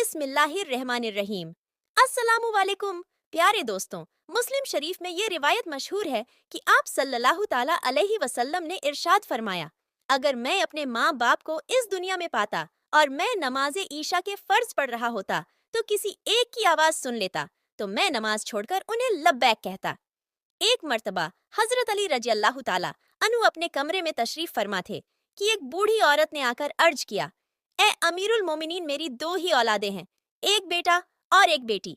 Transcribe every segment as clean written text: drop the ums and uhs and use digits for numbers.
बिस्मिल्लाहिर्रहमानिर्रहीम। अस्सलामु वालेकुम। प्यारे दोस्तों, मुस्लिम शरीफ में ये रिवायत मशहूर है कि आप सल्लल्लाहु ताला अलैहि वसल्लम ने इरशाद फरमाया, अगर मैं अपने माँ बाप को इस दुनिया में पाता और मैं नमाज ईशा के फर्ज पढ़ रहा होता तो किसी एक की आवाज सुन लेता तो मैं नमाज छोड़कर उन्हें लब्बैक कहता। एक मर्तबा हजरत अली रजी अल्लाह ताला अनु अपने कमरे में तशरीफ फरमा थे कि एक बूढ़ी औरत ने आकर अर्ज किया, ए अमीरुल मोमिनीन, मेरी दो ही औलादे हैं, एक बेटा और एक बेटी।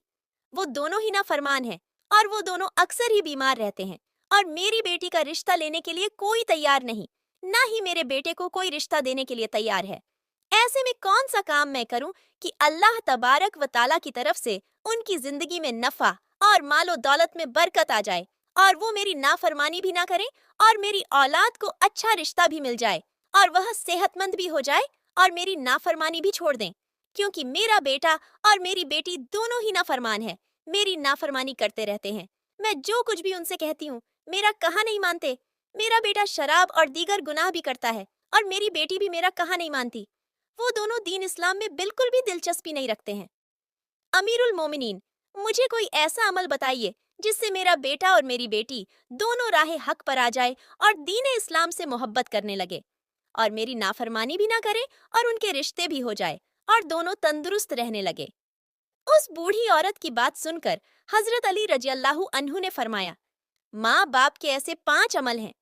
वो दोनों ही नाफरमान हैं और वो दोनों अक्सर ही बीमार रहते हैं और मेरी बेटी का रिश्ता लेने के लिए कोई तैयार नहीं, ना ही मेरे बेटे को कोई रिश्ता देने के लिए तैयार है। ऐसे में कौन सा काम मैं करूं कि अल्लाह तबारक व ताला की तरफ से उनकी जिंदगी में नफा और मालो दौलत में बरकत आ जाए और वो मेरी नाफरमानी भी ना करें और मेरी औलाद को अच्छा रिश्ता भी मिल जाए और वह सेहतमंद भी हो जाए और मेरी नाफरमानी भी छोड़ दें, क्योंकि मेरा बेटा और मेरी बेटी दोनों ही नाफरमान है, मेरी नाफरमानी करते रहते हैं। मैं जो कुछ भी उनसे कहती हूँ मेरा कहा नहीं मानते। मेरा बेटा शराब और दीगर गुनाह भी करता है और मेरी बेटी भी मेरा कहा नहीं मानती। वो दोनों दीन इस्लाम में बिल्कुल भी दिलचस्पी नहीं रखते हैं। अमीरुल मोमिनीन, मुझे कोई ऐसा अमल बताइए जिससे मेरा बेटा और मेरी बेटी दोनों राह हक पर आ जाए और दीन इस्लाम से मोहब्बत करने लगे और मेरी नाफरमानी भी ना करे और उनके रिश्ते भी हो जाए और दोनों तंदुरुस्त रहने लगे। उस बूढ़ी औरत की बात सुनकर हजरत अली रजी अल्लाहु अन्हु ने फरमाया, माँ बाप के ऐसे 5 अमल हैं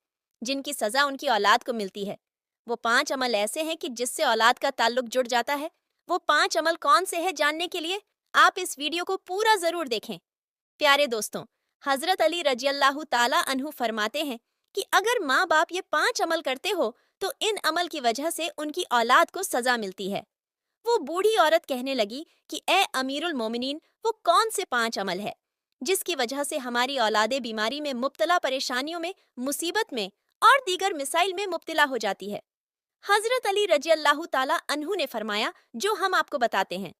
जिनकी सजा उनकी औलाद को मिलती है। वो 5 अमल ऐसे हैं कि जिससे औलाद का ताल्लुक जुड़ जाता है। वो 5 अमल कौन से हैं जानने के लिए आप इस वीडियो को पूरा जरूर देखें। प्यारे दोस्तों, हजरत अली रजी अल्लाहु ताला अन्हु फरमाते हैं कि अगर माँ बाप ये 5 अमल करते हो तो इन अमल की वजह से उनकी औलाद को सजा मिलती है। वो बूढ़ी औरत कहने लगी कि ए अमीरुल मोमिनीन, वो कौन से 5 अमल है जिसकी वजह से हमारी औलादे बीमारी में मुब्तला, परेशानियों में, मुसीबत में और दीगर मिसाइल में मुब्तला हो जाती है। हजरत अली रजी अल्लाहु ताला अन्हु ने फरमाया, जो हम आपको बताते हैं।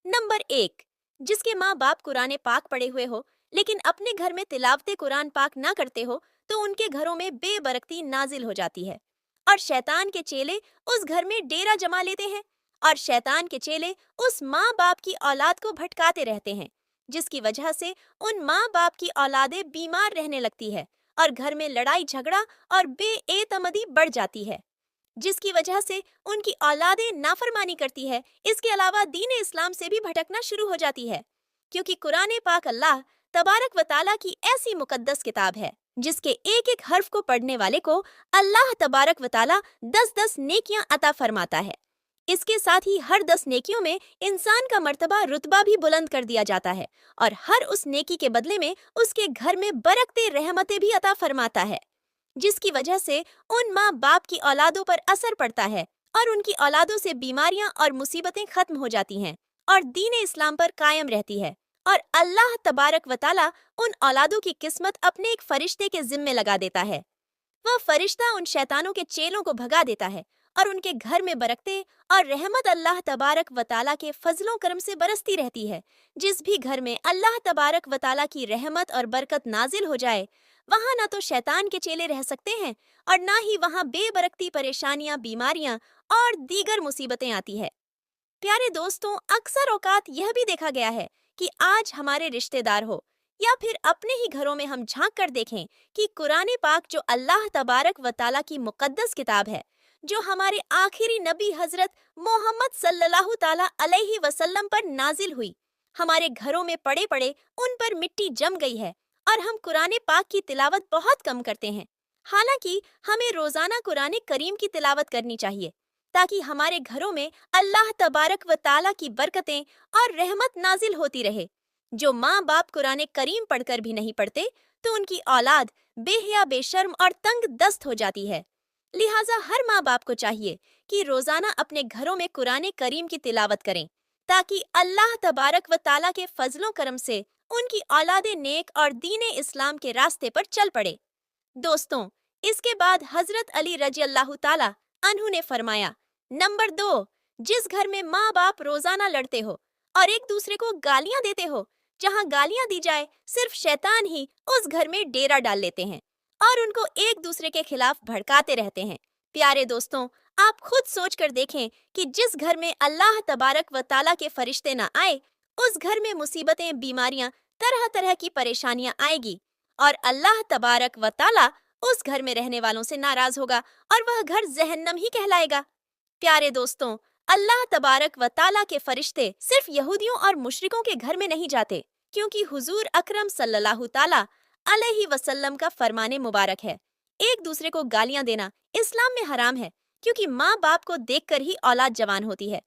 नंबर 1, जिसके माँ बाप कुरान पाक पढ़े हुए हो लेकिन अपने घर में तिलावते कुरान पाक ना करते हो तो उनके घरों में बेबरकती नाजिल हो जाती है और शैतान के चेले उस घर में डेरा जमा लेते हैं और शैतान के चेले उस माँ बाप की औलाद को भटकाते रहते हैं, जिसकी वजह से उन माँ बाप की औलादें बीमार रहने लगती है और घर में लड़ाई झगड़ा और बेएतमदी बढ़ जाती है, जिसकी वजह से उनकी औलादें नाफरमानी करती है। इसके अलावा दीन इस्लाम से भी भटकना शुरू हो जाती है, क्योंकि कुरान पाक अल्लाह तबारक व ताला की ऐसी मुकद्दस किताब है जिसके एक एक हर्फ को पढ़ने वाले को अल्लाह तबारक व ताला 10-10 नेकियां अता फरमाता है। इसके साथ ही हर 10 नेकियों में इंसान का मर्तबा, रुतबा भी बुलंद कर दिया जाता है और हर उस नेकी के बदले में उसके घर में बरकते रहमतें भी अता फरमाता है, जिसकी वजह से उन माँ बाप की औलादों पर असर पड़ता है और उनकी औलादों से बीमारियां और मुसीबतें खत्म हो जाती हैं और दीन इस्लाम पर कायम रहती है और अल्लाह तबारक व ताला उन औलादों की किस्मत अपने एक फरिश्ते के जिम्मे लगा देता है। वह फरिश्ता उन शैतानों के चेलों को भगा देता है और उनके घर में बरकते और रहमत अल्लाह तबारक व ताला के फजलों करम से बरसती रहती है। जिस भी घर में अल्लाह तबारक व ताला की रहमत और बरकत नाजिल हो जाए वहाँ ना तो शैतान के चेले रह सकते हैं और ना ही वहाँ बेबरकती, परेशानियां, बीमारियां और दीगर मुसीबतें आती है। प्यारे दोस्तों, अक्सर औकात यह भी देखा गया है कि आज हमारे रिश्तेदार हो या फिर अपने ही घरों में हम झांक कर देखें कि कुरान पाक जो अल्लाह तबारक व ताला की मुकद्दस किताब है, जो हमारे आखिरी नबी हजरत मोहम्मद सल्लल्लाहु ताला अलैहि वसल्लम पर नाजिल हुई, हमारे घरों में पड़े पड़े उन पर मिट्टी जम गई है और हम कुरान पाक की तिलावत बहुत कम करते हैं। हालांकि हमें रोजाना कुरान करीम की तिलावत करनी चाहिए ताकि हमारे घरों में अल्लाह तबारक व ताला की बरकतें और रहमत नाजिल होती रहे। जो माँ बाप कुरान करीम पढ़कर भी नहीं पढ़ते तो उनकी औलाद बेहया, बेशर्म और तंग दस्त हो जाती है। लिहाजा हर माँ बाप को चाहिए कि रोजाना अपने घरों में कुरान करीम की तिलावत करें ताकि अल्लाह तबारक व ताला के फजलों करम से उनकी औलादे नेक और दीन इस्लाम के रास्ते पर चल पड़े। दोस्तों, इसके बाद हजरत अली रजी अल्लाहु ताला अन्हु ने फरमाया, नंबर 2, जिस घर में माँ बाप रोजाना लड़ते हो और एक दूसरे को गालियां देते हो, जहाँ गालियां दी जाए सिर्फ शैतान ही उस घर में डेरा डाल लेते हैं और उनको एक दूसरे के खिलाफ भड़काते रहते हैं। प्यारे दोस्तों, आप खुद सोच कर देखें कि जिस घर में अल्लाह तबारक व ताला के फरिश्ते न आए, उस घर में मुसीबतें, बीमारियां, तरह तरह की परेशानियां आएगी और अल्लाह तबारक व ताला उस घर में रहने वालों से नाराज होगा और वह घर जहन्नम ही कहलाएगा। प्यारे दोस्तों, अल्लाह तबारक व ताला के फरिश्ते सिर्फ यहूदियों और मुशरिकों के घर में नहीं जाते, क्योंकि हुजूर अकरम सल्लल्लाहु ताला अलैहि वसल्लम का फरमाने मुबारक है, एक दूसरे को गालियां देना इस्लाम में हराम है, क्योंकि माँ बाप को देखकर ही औलाद जवान होती है।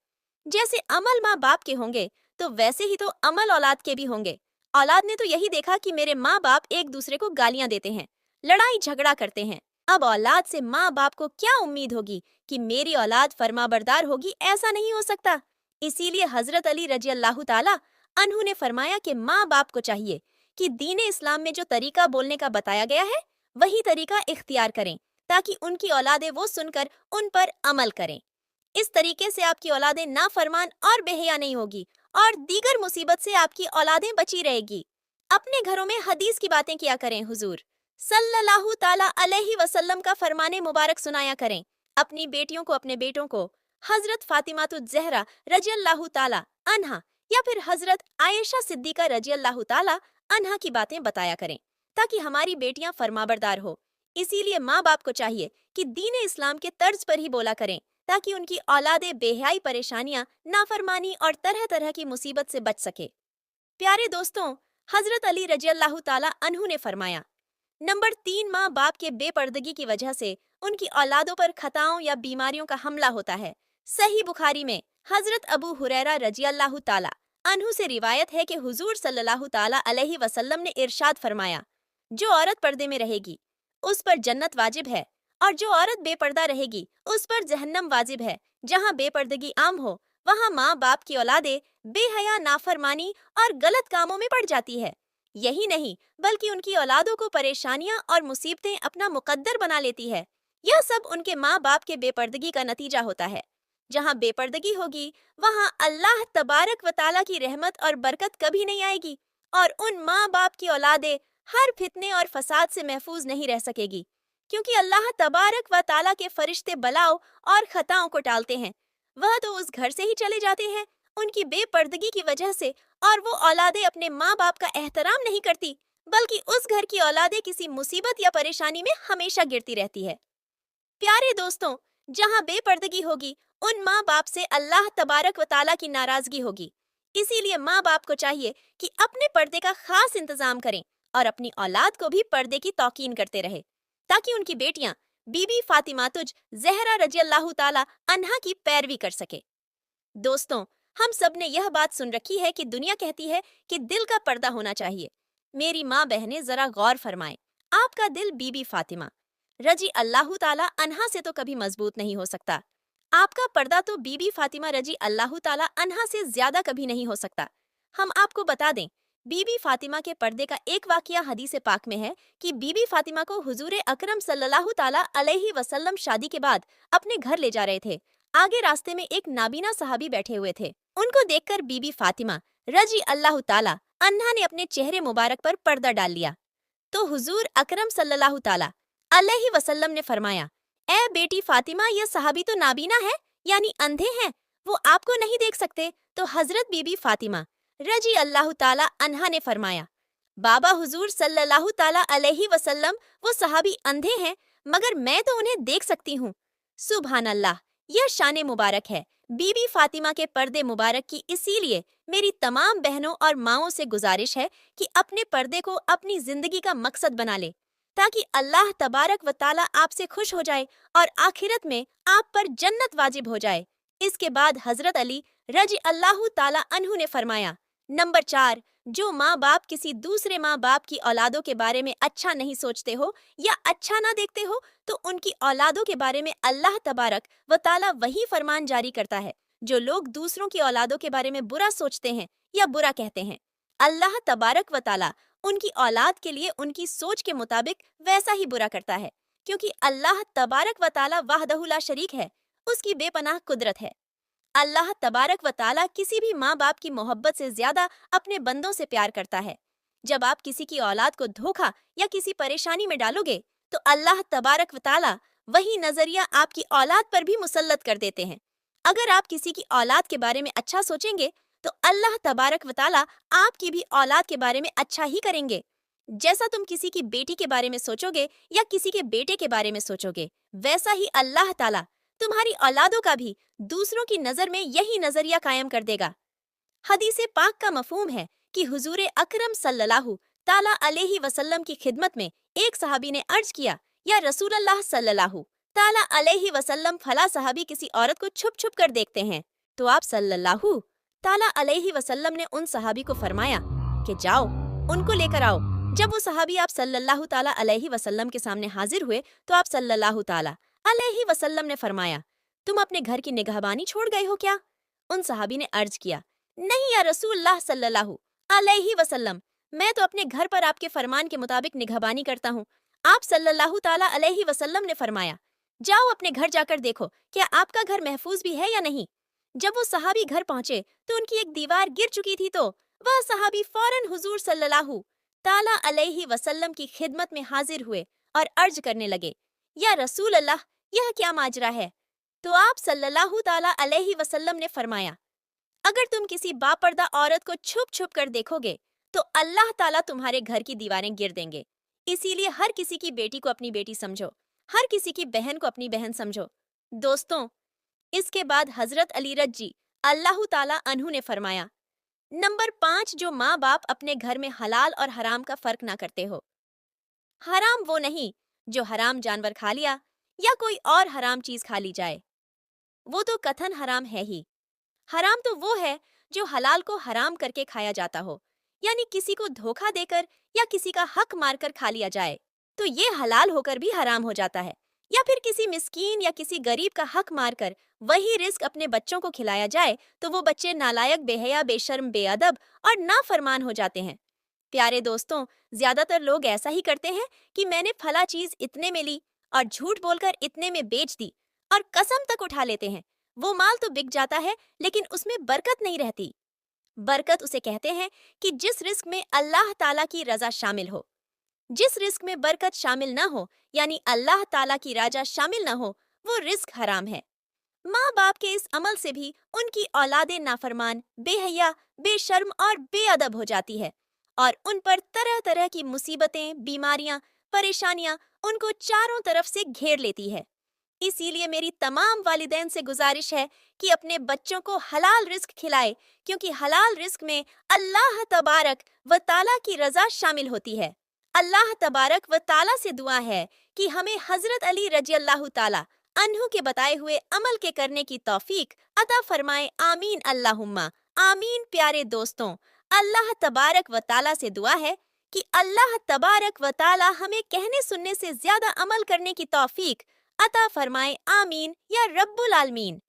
जैसे अमल माँ बाप के होंगे तो वैसे ही तो अमल औलाद के भी होंगे। औलाद ने तो यही देखा कि मेरे माँ बाप एक दूसरे को गालियां देते हैं, लड़ाई झगड़ा करते हैं। अब औलाद से माँ बाप को क्या उम्मीद होगी कि मेरी औलाद फरमाबरदार होगी? ऐसा नहीं हो सकता। इसीलिए हजरत अली रजी अल्लाह ताला अन्हु ने फरमाया कि माँ बाप को चाहिए कि दीन इस्लाम में जो तरीका बोलने का बताया गया है वही तरीका इख्तियार करें, ताकि उनकी औलादें वो सुनकर उन पर अमल करें। इस तरीके से आपकी औलादें नाफरमान और बेहया नहीं होगी और दीगर मुसीबत से आपकी औलादें बची रहेगी। अपने घरों में हदीस की बातें किया करें, हुजूर सल्लल्लाहु ताला अलैहि वसल्लम का फरमाने मुबारक सुनाया करें। अपनी बेटियों को, अपने बेटों को हजरत फातिमातुज ज़हरा रजी अल्लाह ताला अन्हा या फिर हजरत आयशा सिद्दीका रजी अल्लाह ताला अन्हा की बातें बताया करें, ताकि हमारी बेटियां फरमाबरदार हो। इसीलिए माँ बाप को चाहिए कि दीन इस्लाम के तर्ज पर ही बोला करें, ताकि उनकी औलादें बेहयाई, परेशानियां, नाफरमानी और तरह तरह की मुसीबत से बच सके। प्यारे दोस्तों, हजरत अली रजी अल्लाह ताला अन्हु ने फरमाया, नंबर 3, माँ बाप के बेपर्दगी की वजह से उनकी औलादों पर खताओं या बीमारियों का हमला होता है। सही बुखारी में हजरत अबू हुरैरा रजी अल्लाह ताला अन्हु से रिवायत है कि हुजूर सल्लल्लाहु ताला अलैहि वसल्लम ने इरशाद फरमाया, जो औरत पर्दे में रहेगी उस पर जन्नत वाजिब है, और जो औरत बेपर्दा रहेगी उस पर जहन्नम वाजिब है। जहाँ बेपर्दगी आम हो वहाँ माँ बाप की औलादें बेहया, नाफरमानी और गलत कामों में पड़ जाती है। यही नहीं बल्कि उनकी औलादों को परेशानियां और मुसीबतें अपना मुकद्दर बना लेती है। यह सब उनके माँ बाप के बेपर्दगी का नतीजा होता है। जहाँ बेपर्दगी होगी वहाँ अल्लाह तबारक व ताला की रहमत और बरकत कभी नहीं आएगी और उन माँ बाप की औलादें हर फितने और फसाद से महफूज नहीं रह सकेगी, क्योंकि अल्लाह तबारक व ताला के फरिश्ते बलाओं और खताओं को टालते हैं। वह तो उस घर से ही चले जाते हैं उनकी बेपर्दगी की वजह से, और वो औलादें अपने माँ बाप का एहतराम नहीं करती, बल्कि उस घर की औलादें किसी मुसीबत या परेशानी में हमेशा गिरती रहती है। प्यारे दोस्तों, जहाँ बेपर्दगी होगी उन माँ बाप से अल्लाह तबारक व ताला की नाराजगी होगी। इसीलिए माँ बाप को चाहिए कि अपने पर्दे का खास इंतजाम करें और अपनी औलाद को भी पर्दे की तौकीन करते रहे, ताकि उनकी बेटियां बीबी फातिमातुज ज़हरा रजी अल्लाह ताला अन्हा की पैरवी कर सके। दोस्तों, हम सब ने यह बात सुन रखी है कि दुनिया कहती है कि दिल का पर्दा होना चाहिए। मेरी माँ बहनें, जरा गौर फरमाएं, आपका दिल बीबी फातिमा रजी अल्लाह ताला अन्हा से तो कभी मजबूत नहीं हो सकता। आपका पर्दा तो बीबी फातिमा रजी अल्लाह ताला अन्हा से ज्यादा कभी नहीं हो सकता। हम आपको बता दें, बीबी फातिमा के पर्दे का एक वाकया हदीस पाक में है कि बीबी फातिमा को हुजूर अकरम सल्लल्लाहु ताला अलैहि वसल्लम शादी के बाद अपने घर ले जा रहे थे। आगे रास्ते में एक नाबीना सहाबी बैठे हुए थे। उनको देखकर बीबी फातिमा रजी अल्लाह ताला अन्हा ने अपने चेहरे मुबारक पर पर्दा डाल लिया। तो हुजूर अकरम सल्लल्लाहु ताला अलैहि वसल्लम ने फरमाया, ए बेटी फातिमा, यह सहाबी तो नाबीना है, यानी अंधे हैं, वो आपको नहीं देख सकते। तो हजरत बीबी फातिमा रजी अल्लाह ताला अन्हा ने फरमाया, बाबा हुजूर सल्लल्लाहु ताला अलैहि वसल्लम, वो सहाबी अंधे हैं मगर मैं तो उन्हें देख सकती हूँ। सुभान अल्लाह, यह शान मुबारक है बीबी फातिमा के पर्दे मुबारक की। इसीलिए मेरी तमाम बहनों और माओं से गुजारिश है कि अपने पर्दे को अपनी जिंदगी का मकसद बना ले, ताकि अल्लाह तबारक व ताला आपसे खुश हो जाए और आखिरत में आप पर जन्नत वाजिब हो जाए। इसके बाद हजरत अली रजी अल्लाह ताला अन्हु ने फरमाया, नंबर 4, जो माँ बाप किसी दूसरे माँ बाप की औलादों के बारे में अच्छा नहीं सोचते हो या अच्छा ना देखते हो, तो उनकी औलादों के बारे में अल्लाह तबारक व ताला वही फरमान जारी करता है जो लोग दूसरों की औलादों के बारे में बुरा सोचते हैं या बुरा कहते हैं। अल्लाह तबारक व ताला उनकी औलाद के लिए उनकी सोच के मुताबिक वैसा ही बुरा करता है, क्योंकि अल्लाह तबारक व ताला वाहदहु ला शरीक है, उसकी बेपनाह कुदरत है। अल्लाह तबारक व ताला किसी भी माँ बाप की मोहब्बत से ज्यादा अपने बंदों से प्यार करता है। जब आप किसी की औलाद को धोखा या किसी परेशानी में डालोगे तो अल्लाह तबारक व ताला वही नजरिया आपकी औलाद पर भी मुसल्लत कर देते हैं। अगर आप किसी की औलाद के बारे में अच्छा सोचेंगे तो अल्लाह तबारक व ताला आपकी भी औलाद के बारे में अच्छा ही करेंगे। जैसा तुम किसी की बेटी के बारे में सोचोगे या किसी के बेटे के बारे में सोचोगे, वैसा ही अल्लाह ताला तुम्हारी औलादों का भी दूसरों की नजर में यही नजरिया कायम कर देगा। हदीस पाक का मफहूम है कि हुजूर अकरम सल्लल्लाहु ताला अलैहि वसल्लम की खिदमत में एक सहाबी ने अर्ज किया, या रसूल अल्लाह सल्लल्लाहु ताला अलैहि वसल्लम, फला सहाबी किसी औरत को छुप छुप कर देखते हैं। तो आप सल्लल्लाहु ताला अलैहि वसल्लम ने उन सहाबी को फरमाया कि जाओ उनको लेकर आओ। जब वो सहाबी आप सल्लल्लाहु ताला अलैहि वसल्लम के सामने हाजिर हुए तो आप सल्लल्लाहु ताला अलैहि वसल्लम ने फरमाया, तुम अपने घर की निगहबानी छोड़ गए हो क्या? उन सहाबी ने अर्ज किया, नहीं या रसूलल्लाह सल्लल्लाहु अलैहि वसल्लम, मैं तो अपने घर पर आपके फरमान के मुताबिक निगहबानी करता हूँ। आप सल्लल्लाहु ताला अलैहि वसल्लम ने फरमाया, जाओ अपने घर जाकर देखो क्या आपका घर महफूज भी है या नहीं। जब वो सहाबी घर पहुंचे तो उनकी एक दीवार गिर चुकी थी, तो वह सहाबी फौरन हुजूर सल्लल्लाहु ताला अलैहि वसल्लम की खिदमत में हाजिर हुए और अर्ज करने लगे, या रसूल अल्लाह, यह क्या माजरा है? तो आप सल्लल्लाहु ताला अलैहि वसल्लम ने फरमाया, अगर तुम किसी बापर्दा औरत को छुप छुप कर देखोगे तो अल्लाह ताला तुम्हारे घर की दीवारें गिर देंगे। इसीलिए हर किसी की बेटी को अपनी बेटी समझो, हर किसी की बहन को अपनी बहन समझो। दोस्तों, इसके बाद हजरत अली रजी अल्लाह ताला अन्हु ने फरमाया, नंबर 5, जो माँ बाप अपने घर में हलाल और हराम का फर्क ना करते हो। हराम वो नहीं जो हराम जानवर खा लिया या कोई और हराम चीज खा ली जाए, वो तो कथन हराम है ही। हराम तो वो है जो हलाल को हराम करके खाया जाता हो, यानी किसी को धोखा देकर या किसी का हक मारकर खा लिया जाए तो ये हलाल होकर भी हराम हो जाता है। या फिर किसी मिस्कीन या किसी गरीब का हक मारकर वही रिस्क अपने बच्चों को खिलाया जाए तो वो बच्चे नालायक, बेहया, बेशर्म, बेअदब और नाफरमान हो जाते हैं। प्यारे दोस्तों, ज्यादातर लोग ऐसा ही करते हैं कि मैंने फला चीज इतने में ली और झूठ बोलकर इतने में बेच दी और कसम तक उठा लेते हैं। वो माल तो बिक जाता है लेकिन उसमें बरकत नहीं रहती। बरकत उसे कहते हैं कि जिस रिस्क में अल्लाह ताला की रजा शामिल हो। जिस रिस्क में बरकत शामिल न हो, यानी अल्लाह ताला की रजा शामिल न हो, वो रिस्क हराम है। माँ बाप के इस अमल से भी उनकी औलादे नाफरमान, बेहया, बेशर्म और बेअदब हो जाती है और उन पर तरह तरह की मुसीबतें, बीमारियां, परेशानियां उनको चारों तरफ से घेर लेती है। इसीलिए मेरी तमाम वालिदैन से गुजारिश है कि अपने बच्चों को हलाल रिस्क खिलाए, क्योंकि हलाल रिस्क में अल्लाह तबारक व ताला की रजा शामिल होती है। अल्लाह तबारक व ताला से दुआ है कि हमें हजरत अली रजी अल्लाह ताला अन्हु के बताए हुए अमल के करने की तौफीक अता फरमाए। आमीन अल्लाहुम्मा आमीन। प्यारे दोस्तों, अल्लाह तबारक व ताला से दुआ है कि अल्लाह तबारक व ताला हमें कहने सुनने से ज्यादा अमल करने की तौफीक अता फरमाए। आमीन या रब्बुल आलमीन।